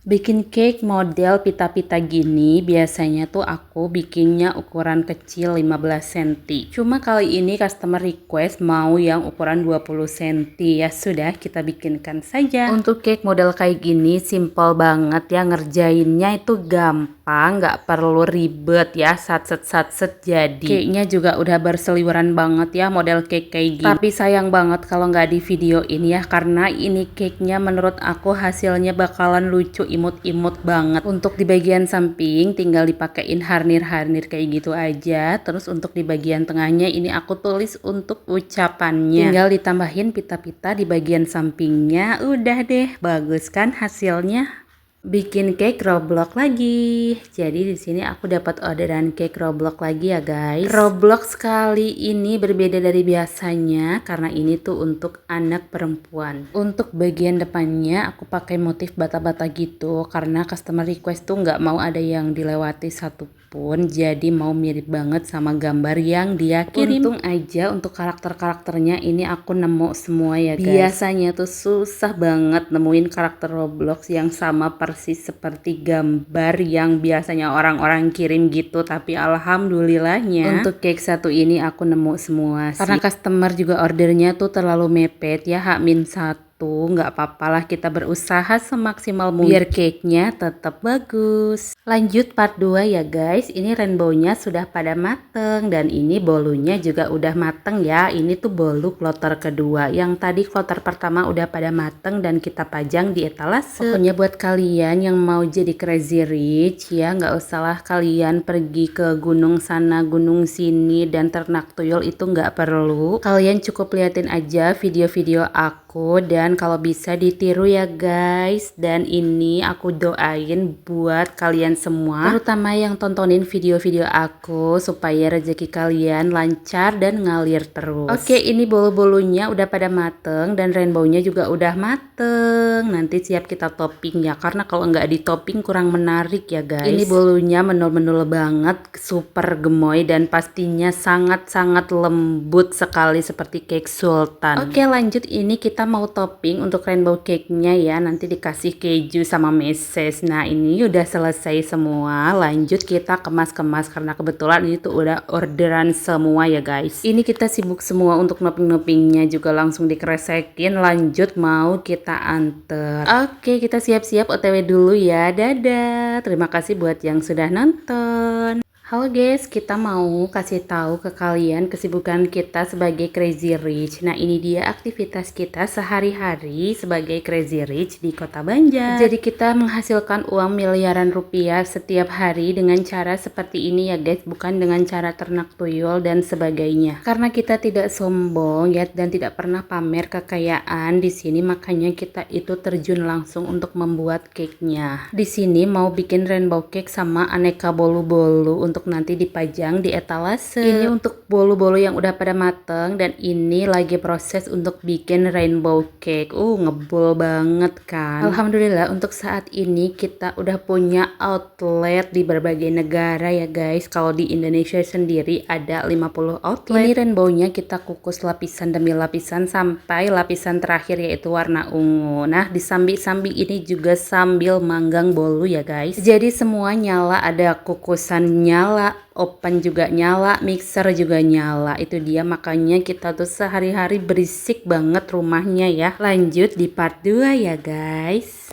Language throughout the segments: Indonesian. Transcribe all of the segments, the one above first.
Bikin cake model pita-pita gini biasanya tuh aku bikinnya ukuran kecil 15 cm. Cuma kali ini customer request mau yang ukuran 20 cm. Ya sudah, kita bikinkan saja. Untuk cake model kayak gini simple banget ya, ngerjainnya itu gampang, nggak perlu ribet ya, satset jadi. Cake-nya juga udah berseliweran banget ya model cake kayak gini. Tapi sayang banget kalau nggak di videoin ya, karena ini cake-nya menurut aku hasilnya bakalan lucu, imut-imut banget. Untuk di bagian samping tinggal dipakein harnir-harnir kayak gitu aja. Terus untuk di bagian tengahnya ini aku tulis untuk ucapannya. Tinggal ditambahin pita-pita di bagian sampingnya. Udah deh, bagus kan hasilnya? Bikin cake Roblox lagi. Jadi di sini aku dapat orderan cake Roblox lagi ya guys. Roblox kali ini berbeda dari biasanya karena ini tuh untuk anak perempuan. Untuk bagian depannya aku pakai motif bata-bata gitu karena customer request tuh nggak mau ada yang dilewati satupun. Jadi mau mirip banget sama gambar yang dia kirim. Untung aja untuk karakter-karakternya ini aku nemu semua ya guys. Biasanya tuh susah banget nemuin karakter Roblox yang sama persis seperti gambar yang biasanya orang-orang kirim gitu, tapi alhamdulillahnya untuk cake satu ini aku nemu semua sih. Karena customer juga ordernya tuh terlalu mepet ya, H-1 nggak apa-apa lah, kita berusaha semaksimal mungkin biar cake-nya tetap bagus. Lanjut part 2 ya guys. Ini rainbow-nya sudah pada mateng dan ini bolunya juga udah mateng ya. Ini tuh bolu kloter kedua. Yang tadi kloter pertama udah pada mateng dan kita pajang di etalase. Pokoknya buat kalian yang mau jadi crazy rich ya, nggak usahlah kalian pergi ke gunung sana gunung sini dan ternak tuyul, itu nggak perlu. Kalian cukup liatin aja video-video aku dan kalau bisa ditiru ya guys. Dan ini aku doain buat kalian semua, terutama yang tontonin video-video aku, supaya rezeki kalian lancar dan ngalir terus. Oke, ini bolu-bolunya udah pada mateng dan rainbow-nya juga udah mateng. Nanti siap kita topping ya, karena kalau nggak di topping kurang menarik ya guys. Ini bolunya menul-menul banget, super gemoy dan pastinya sangat-sangat lembut sekali seperti cake sultan. Oke, lanjut, ini kita mau topping untuk rainbow cake-nya ya, nanti dikasih keju sama meses. Nah ini udah selesai semua, lanjut kita kemas-kemas karena kebetulan ini tuh udah orderan semua ya guys. Ini kita sibuk semua untuk noping-nopingnya juga langsung dikeresekin, lanjut mau kita anter. Oke, kita siap-siap OTW dulu ya, dadah. Terima kasih buat yang sudah nonton. Halo guys, kita mau kasih tahu ke kalian kesibukan kita sebagai crazy rich. Nah ini dia aktivitas kita sehari-hari sebagai crazy rich di Kota Banjar. Jadi kita menghasilkan uang miliaran rupiah setiap hari dengan cara seperti ini ya guys, bukan dengan cara ternak tuyul dan sebagainya. Karena kita tidak sombong ya dan tidak pernah pamer kekayaan di sini, makanya kita itu terjun langsung untuk membuat cake-nya. Di sini mau bikin rainbow cake sama aneka bolu-bolu untuk nanti dipajang di etalase. Ini untuk bolu-bolu yang udah pada mateng dan ini lagi proses untuk bikin rainbow cake. Ngebul banget kan. Alhamdulillah untuk saat ini kita udah punya outlet di berbagai negara ya guys. Kalau di Indonesia sendiri ada 50 outlet. Ini rainbow-nya kita kukus lapisan demi lapisan sampai lapisan terakhir yaitu warna ungu. Nah di samping-samping ini juga sambil manggang bolu ya guys. Jadi semua nyala, ada kukusan nyala, oven juga nyala, mixer juga nyala. Itu dia makanya kita tuh sehari-hari berisik banget rumahnya ya. Lanjut di part 2 ya guys.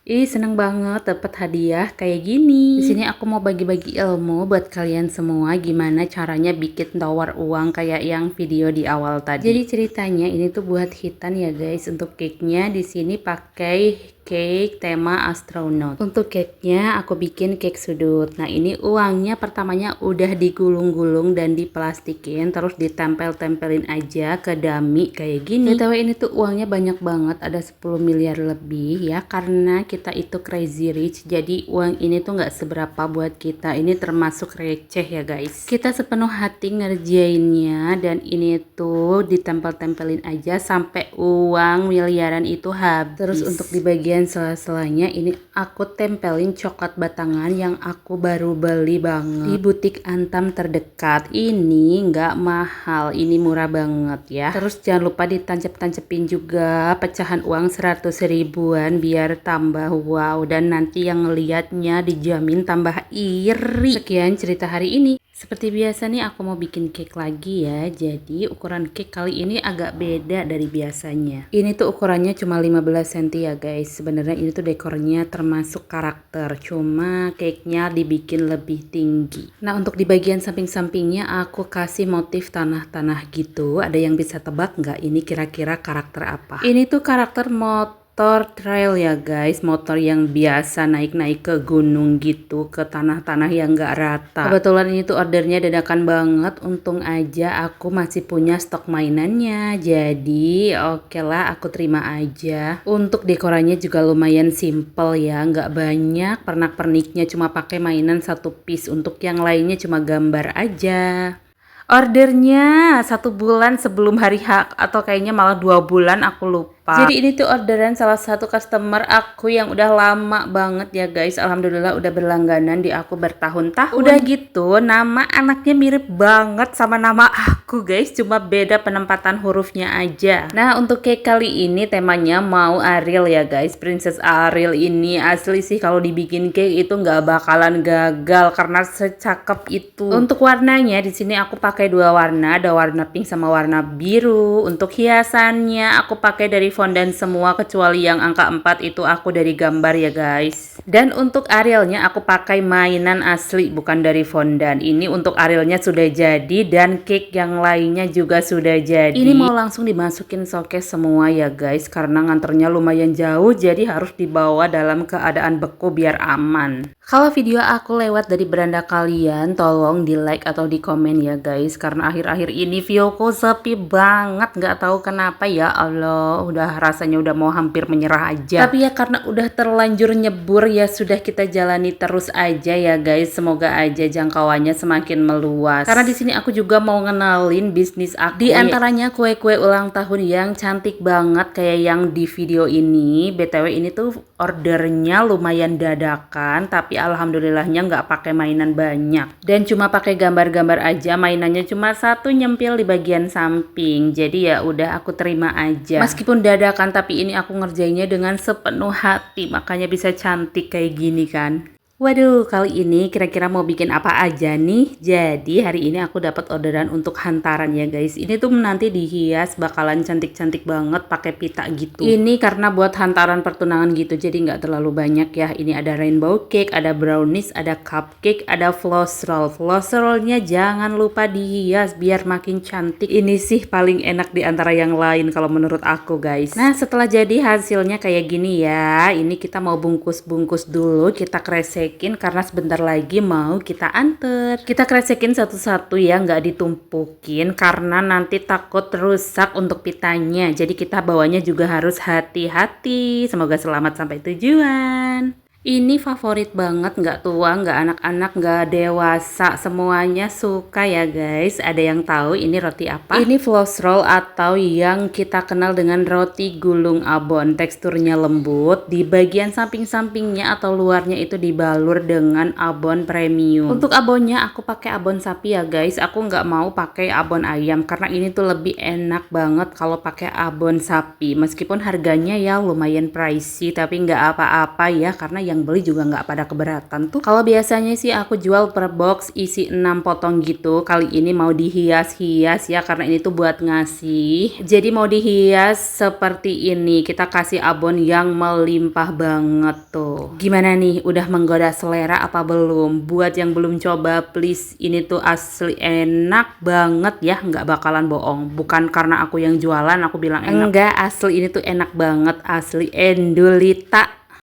Seneng banget dapat hadiah kayak gini. Di sini aku mau bagi-bagi ilmu buat kalian semua gimana caranya bikin tawar uang kayak yang video di awal tadi. Jadi ceritanya ini tuh buat hitan ya guys. Untuk cake-nya di sini pakai cake tema astronot. Untuk cake-nya aku bikin cake sudut. Nah ini uangnya pertamanya udah digulung-gulung dan diplastikin, terus ditempel-tempelin aja ke dummy kayak gini. BTW ini tuh uangnya banyak banget, ada 10 miliar lebih ya, karena kita itu crazy rich. Jadi uang ini tuh nggak seberapa buat kita, ini termasuk receh ya guys. Kita sepenuh hati ngerjainnya dan ini tuh ditempel-tempelin aja sampai uang miliaran itu habis. Terus untuk di bagian bagian sela-selanya ini aku tempelin coklat batangan yang aku baru beli banget di butik Antam terdekat. Ini nggak mahal, ini murah banget ya. Terus jangan lupa ditancap-tancepin juga pecahan uang 100 ribuan biar tambah wow, dan nanti yang ngeliatnya dijamin tambah iri. Sekian cerita hari ini. Seperti biasa nih aku mau bikin cake lagi ya. Jadi ukuran cake kali ini agak beda dari biasanya. Ini tuh ukurannya cuma 15 cm ya guys. Sebenarnya ini tuh dekornya termasuk karakter. Cuma cake-nya dibikin lebih tinggi. Nah untuk di bagian samping-sampingnya aku kasih motif tanah-tanah gitu. Ada yang bisa tebak nggak ini kira-kira karakter apa? Ini tuh karakter motor trail ya guys, motor yang biasa naik-naik ke gunung gitu, ke tanah-tanah yang gak rata. Kebetulan ini tuh ordernya dadakan banget, untung aja aku masih punya stok mainannya, jadi oke lah aku terima aja. Untuk dekoranya juga lumayan simple ya, gak banyak, pernak-perniknya cuma pakai mainan satu piece, untuk yang lainnya cuma gambar aja. Ordernya 1 bulan sebelum hari H atau kayaknya malah 2 bulan, aku lupa. Jadi ini tuh orderan salah satu customer aku yang udah lama banget ya guys. Alhamdulillah udah berlangganan di aku bertahun-tahun. Udah gitu nama anaknya mirip banget sama nama aku guys, cuma beda penempatan hurufnya aja. Nah untuk cake kali ini temanya mau Ariel ya guys. Princess Ariel ini asli sih kalau dibikin cake itu nggak bakalan gagal karena secakep itu. Untuk warnanya di sini aku pakai 2 warna, ada warna pink sama warna biru. Untuk hiasannya aku pakai dari fondant semua kecuali yang angka 4 itu aku dari gambar ya guys. Dan untuk Arielnya aku pakai mainan asli bukan dari fondant. Ini untuk Arielnya sudah jadi dan cake yang lainnya juga sudah jadi. Ini mau langsung dimasukin showcase semua ya guys karena nganternya lumayan jauh, jadi harus dibawa dalam keadaan beku biar aman. Kalau video aku lewat dari beranda kalian tolong di like atau di komen ya guys, karena akhir-akhir ini videoku sepi banget, nggak tahu kenapa ya Allah, udah rasanya udah mau hampir menyerah aja. Tapi ya karena udah terlanjur nyebur ya sudah, kita jalani terus aja ya guys. Semoga aja jangkauannya semakin meluas. Karena di sini aku juga mau ngenalin bisnis aku. Di antaranya kue-kue ulang tahun yang cantik banget kayak yang di video ini. BTW ini tuh ordernya lumayan dadakan, tapi alhamdulillahnya nggak pakai mainan banyak. Dan cuma pakai gambar-gambar aja, mainannya cuma 1 nyempil di bagian samping. Jadi ya udah aku terima aja. Meskipun dadakan tapi ini aku ngerjainnya dengan sepenuh hati, makanya bisa cantik kayak gini kan. Waduh, kali ini kira-kira mau bikin apa aja nih? Jadi hari ini aku dapat orderan untuk hantaran ya guys. Ini tuh nanti dihias bakalan cantik-cantik banget pakai pita gitu. Ini karena buat hantaran pertunangan gitu, jadi nggak terlalu banyak ya. Ini ada rainbow cake, ada brownies, ada cupcake, ada floss roll. Floss rollnya jangan lupa dihias biar makin cantik. Ini sih paling enak di antara yang lain kalau menurut aku guys. Nah setelah jadi hasilnya kayak gini ya. Ini kita mau bungkus-bungkus dulu, kita kresek karena sebentar lagi mau kita anter. Kita kresekin satu-satu ya, nggak ditumpukin karena nanti takut rusak untuk pitanya. Jadi kita bawanya juga harus hati-hati. Semoga selamat sampai tujuan. Ini favorit banget, nggak tua, nggak anak-anak, nggak dewasa, semuanya suka ya guys. Ada yang tahu ini roti apa? Ini floss roll atau yang kita kenal dengan roti gulung abon. Teksturnya lembut, di bagian samping-sampingnya atau luarnya itu dibalur dengan abon premium. Untuk abonnya aku pakai abon sapi ya guys. Aku nggak mau pakai abon ayam karena ini tuh lebih enak banget kalau pakai abon sapi. Meskipun harganya ya lumayan pricey, tapi nggak apa-apa ya karena yang beli juga nggak pada keberatan tuh. Kalau biasanya sih aku jual per box isi 6 potong gitu. Kali ini mau dihias-hias ya karena ini tuh buat ngasih. Jadi mau dihias seperti ini. Kita kasih abon yang melimpah banget tuh. Gimana nih? Udah menggoda selera apa belum? Buat yang belum coba please, ini tuh asli enak banget ya. Nggak bakalan bohong. Bukan karena aku yang jualan aku bilang enak. Enggak, asli ini tuh enak banget. Asli endulita.